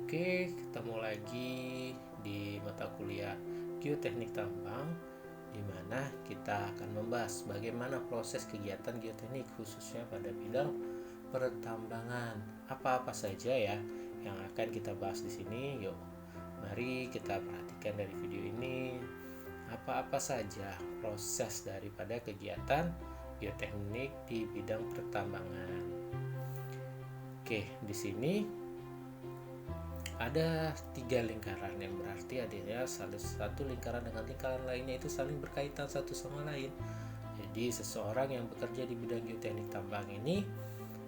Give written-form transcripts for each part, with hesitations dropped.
Oke, ketemu lagi di mata kuliah Geoteknik Tambang, di mana kita akan membahas bagaimana proses kegiatan geoteknik khususnya pada bidang pertambangan. Apa-apa saja ya yang akan kita bahas di sini. Yuk, mari kita perhatikan dari video ini apa-apa saja proses daripada kegiatan geoteknik di bidang pertambangan. Oke, di sini ada 3 lingkaran, yang berarti adanya satu lingkaran dengan lingkaran lainnya itu saling berkaitan satu sama lain. Jadi seseorang yang bekerja di bidang geoteknik tambang ini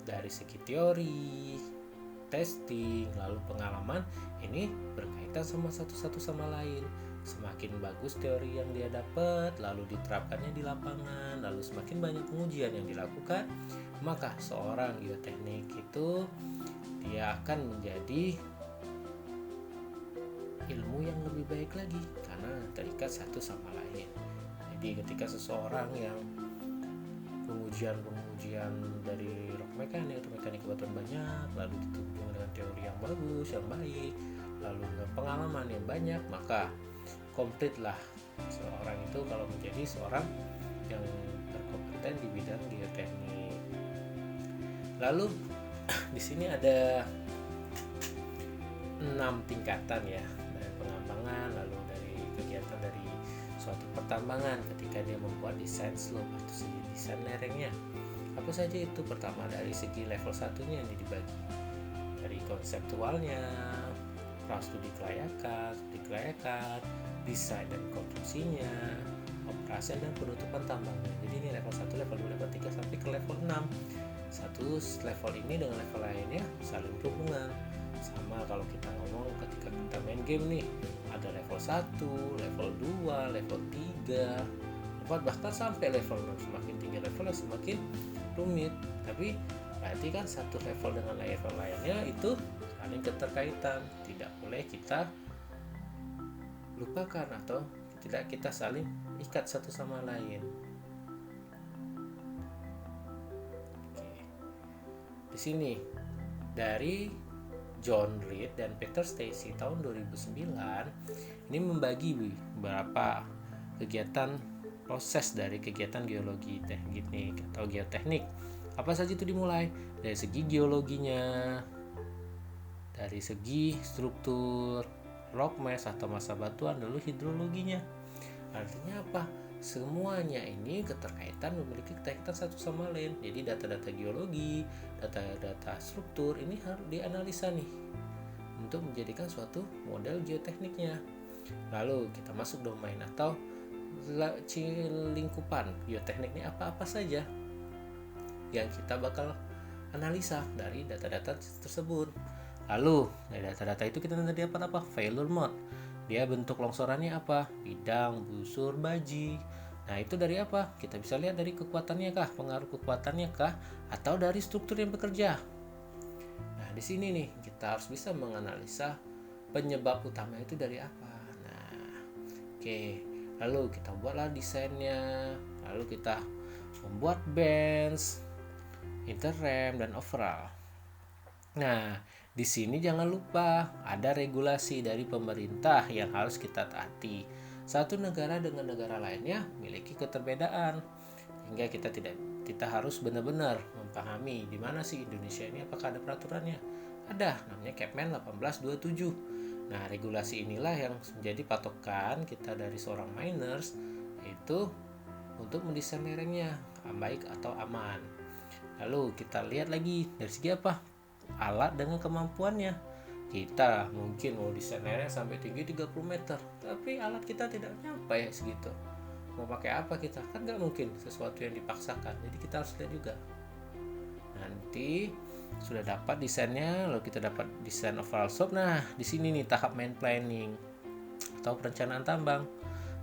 dari segi teori, testing, lalu pengalaman ini berkaitan satu sama lain. Semakin bagus teori yang dia dapat, lalu diterapkannya di lapangan, lalu semakin banyak pengujian yang dilakukan, maka seorang geoteknik itu dia akan menjadi ilmu yang lebih baik lagi karena terikat satu sama lain. Jadi ketika seseorang yang pengujian dari rock mekanik atau mekanik batuan banyak, lalu dituding dengan teori yang bagus, yang baik, lalu dengan pengalaman yang banyak, maka komplitlah seorang itu kalau menjadi seorang yang berkompeten di bidang geoteknik. Lalu di sini ada 6 tingkatan ya, dari pengembangan, lalu dari kegiatan dari suatu pertambangan ketika dia membuat desain slope atau desain lerengnya. Apa saja itu? Pertama dari segi level satunya ini dibagi dari konseptualnya, studi kelayakan, desain dan konstruksinya, operasi dan penutupan tambangnya. Jadi ini level 1, level 2, level 3 sampai ke level 6. Satu level ini dengan level lainnya saling berhubungan. Sama kalau kita ngomong ketika kita main game nih, ada level 1, level 2, level 3, 4, bahkan sampai level 6. Semakin tinggi levelnya semakin rumit. Tapi berarti kan satu level dengan level lainnya itu saling keterkaitan, tidak boleh kita lupakan atau tidak kita saling ikat satu sama lain. Oke. Di sini dari John Reed dan Peter Stacy tahun 2009 ini membagi beberapa kegiatan proses dari kegiatan geologi teknik atau geoteknik. Apa saja itu? Dimulai dari segi geologinya, dari segi struktur rock mass atau massa batuan, lalu hidrologinya. Artinya apa? Semuanya ini keterkaitan, memiliki keterkaitan satu sama lain. Jadi data-data geologi, data-data struktur ini harus dianalisa nih untuk menjadikan suatu model geotekniknya. Lalu kita masuk domain atau lingkupan geoteknik ini apa-apa saja yang kita bakal analisa dari data-data tersebut. Lalu dari data-data itu kita nanti dapat apa? Failure mode. Dia bentuk longsorannya apa? Bidang, busur, baji. Nah itu dari apa? Kita bisa lihat dari kekuatannya kah? Pengaruh kekuatannya kah? Atau dari struktur yang bekerja? Nah di sini nih kita harus bisa menganalisa penyebab utama itu dari apa. Nah oke. Lalu kita buatlah desainnya. Lalu kita membuat bench, interrem, dan overall. Nah, di sini jangan lupa ada regulasi dari pemerintah yang harus kita taati. Satu negara dengan negara lainnya memiliki keterbedaan, hingga kita harus benar-benar memahami di mana sih Indonesia ini, apakah ada peraturannya? Ada, namanya Kepmen 1827. Nah, regulasi inilah yang menjadi patokan kita dari seorang miners, yaitu untuk mendesain lerengnya baik atau aman. Lalu kita lihat lagi dari segi apa? Alat dengan kemampuannya. Kita mungkin mau desain lereng sampai tinggi 30 meter, tapi alat kita tidak nyampe segitu. Mau pakai apa kita? Kan nggak mungkin sesuatu yang dipaksakan. Jadi kita harus lihat juga. Nanti sudah dapat desainnya, lalu kita dapat desain overall scope. Nah, di sini nih tahap main planning atau perencanaan tambang.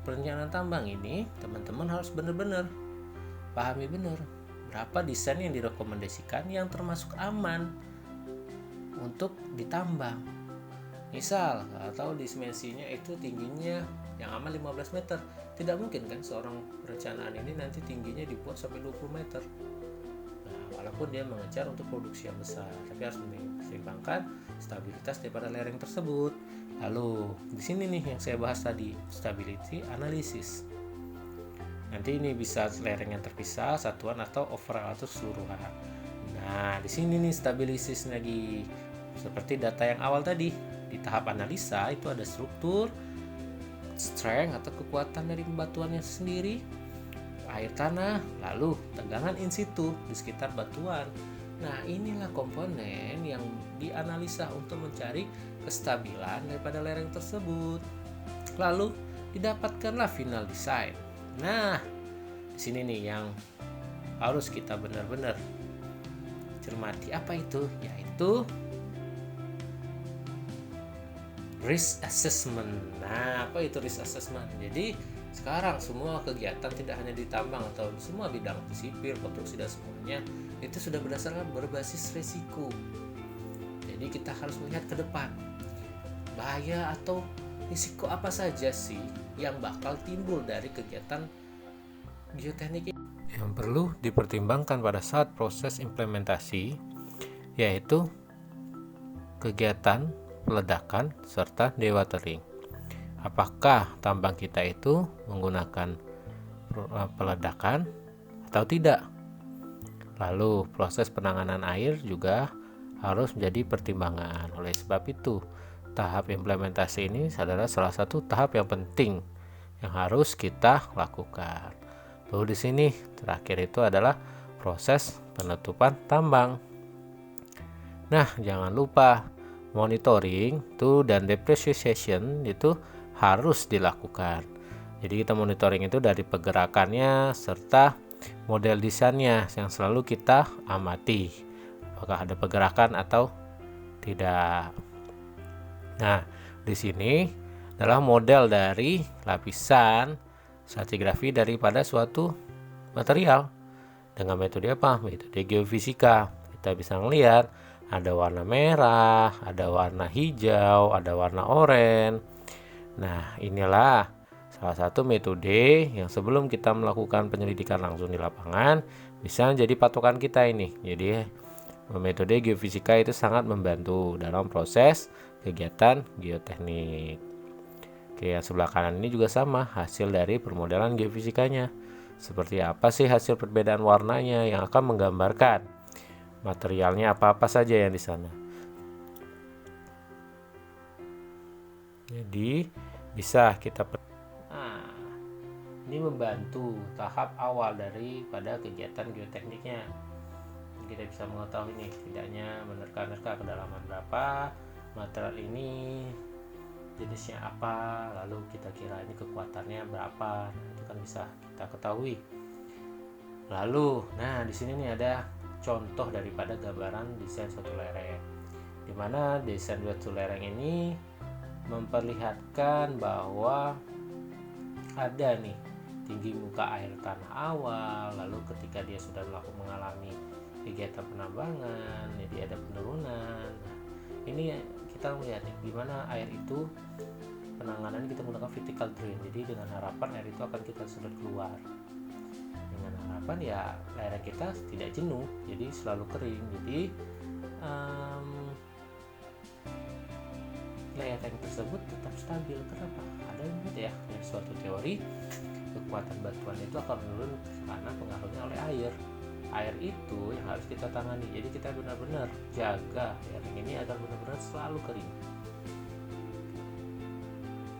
Perencanaan tambang ini teman-teman harus benar-benar pahami benar berapa desain yang direkomendasikan yang termasuk aman untuk ditambang. Misal atau dimensinya itu tingginya yang aman 15 meter. Tidak mungkin kan seorang perencanaan ini nanti tingginya dibuat sampai 20 meter. Nah, walaupun dia mengejar untuk produksi yang besar, tapi harus mempertimbangkan stabilitas daripada lereng tersebut. Lalu di sini nih yang saya bahas tadi, stability analysis. Nanti ini bisa lereng yang terpisah, satuan atau overall atau keseluruhan. Nah, di sini nih stabilisis lagi. Seperti data yang awal tadi, di tahap analisa itu ada struktur, strength atau kekuatan dari pembatuannya sendiri, air tanah, lalu tegangan in situ di sekitar batuan. Nah, inilah komponen yang dianalisa untuk mencari kestabilan daripada lereng tersebut. Lalu didapatkanlah final design. Nah, di sini nih yang harus kita benar-benar cermati. Apa itu? Yaitu risk assessment. Nah, apa itu risk assessment? Jadi sekarang semua kegiatan tidak hanya di tambang atau di semua bidang sipil, konstruksi dan semuanya itu sudah berdasarkan berbasis risiko. Jadi kita harus melihat ke depan. Bahaya atau risiko apa saja sih yang bakal timbul dari kegiatan geoteknik ini? Yang perlu dipertimbangkan pada saat proses implementasi yaitu kegiatan peledakan serta dewatering. Apakah tambang kita itu menggunakan peledakan atau tidak? Lalu proses penanganan air juga harus menjadi pertimbangan. Oleh sebab itu, tahap implementasi ini adalah salah satu tahap yang penting yang harus kita lakukan. Lalu di sini terakhir itu adalah proses penutupan tambang. Nah, jangan lupa monitoring dan depreciation itu harus dilakukan. Jadi kita monitoring itu dari pergerakannya serta model desainnya yang selalu kita amati. Apakah ada pergerakan atau tidak. Nah, di sini adalah model dari lapisan stratigrafi daripada suatu material. Dengan metode apa? Metode geofisika. Kita bisa melihat ada warna merah, ada warna hijau, ada warna oranye. Nah, inilah salah satu metode yang sebelum kita melakukan penyelidikan langsung di lapangan bisa menjadi patokan kita ini. Jadi metode geofisika itu sangat membantu dalam proses kegiatan geoteknik. Oke, yang sebelah kanan ini juga sama, hasil dari permodelan geofisikanya. Seperti apa sih hasil perbedaan warnanya yang akan menggambarkan materialnya apa-apa saja yang di sana. Jadi bisa kita ini membantu tahap awal daripada kegiatan geotekniknya. Kita bisa mengetahui nih setidaknya menerka-nerka kedalaman berapa, material ini jenisnya apa, lalu kita kira ini kekuatannya berapa. Nah, itu kan bisa kita ketahui. Lalu, nah di sini nih ada contoh daripada gambaran desain suatu lereng, di mana desain suatu lereng ini memperlihatkan bahwa ada nih tinggi muka air tanah awal, lalu ketika dia sudah mengalami kegiatan penambangan, jadi ada penurunan. Nah, ini kita melihat nih gimana air itu penanganan kita menggunakan vertical drain. Jadi dengan harapan air itu akan kita sedot keluar. Dengan harapan ya lereng kita tidak jenuh, jadi selalu kering. Jadi lereng tersebut tetap stabil. Kenapa? Ada ya dari suatu teori kekuatan batuan itu akan menurun karena pengaruhnya oleh air. Air itu yang harus kita tangani. Jadi kita benar-benar jaga lereng ini agar benar-benar selalu kering.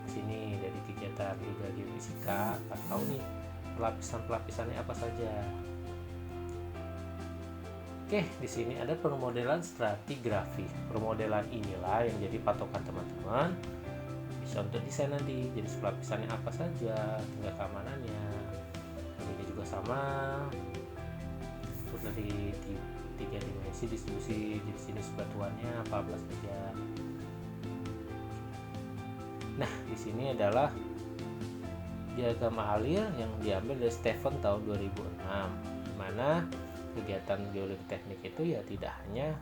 Sini dari kegiatan juga geofisika, kita tahu nih pelapisan-pelapisannya apa saja. Oke, di sini ada permodelan stratigrafi. Permodelan inilah yang jadi patokan teman-teman bisa untuk desain nanti. Jadi pelapisannya apa saja, tingkat keamanannya. Ini juga sama. Dari 3 dimensi distribusi jenis batuannya apa saja. Nah, di sini adalah diagram alir yang diambil dari Stephen tahun 2006, di mana kegiatan geoteknik itu ya tidak hanya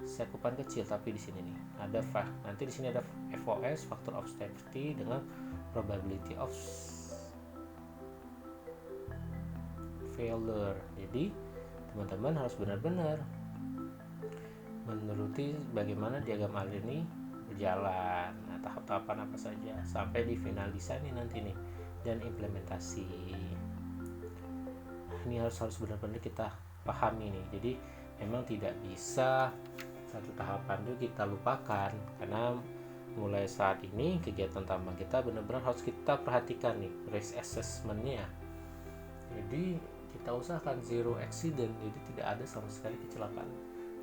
cakupan kecil, tapi di sini nih ada nanti di sini ada FOS, factor of stability, dengan probability of failure. Jadi teman-teman harus benar-benar menuruti bagaimana diagram alir ini berjalan. Nah, tahap-tahapan apa saja sampai di final desain nanti nih dan implementasi. Ini harus benar-benar kita pahami nih. Jadi memang tidak bisa satu tahapan itu kita lupakan, karena mulai saat ini kegiatan tambang kita benar-benar harus kita perhatikan nih risk assessment-nya. Jadi kita usahakan zero accident, jadi tidak ada sama sekali kecelakaan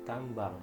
tambang.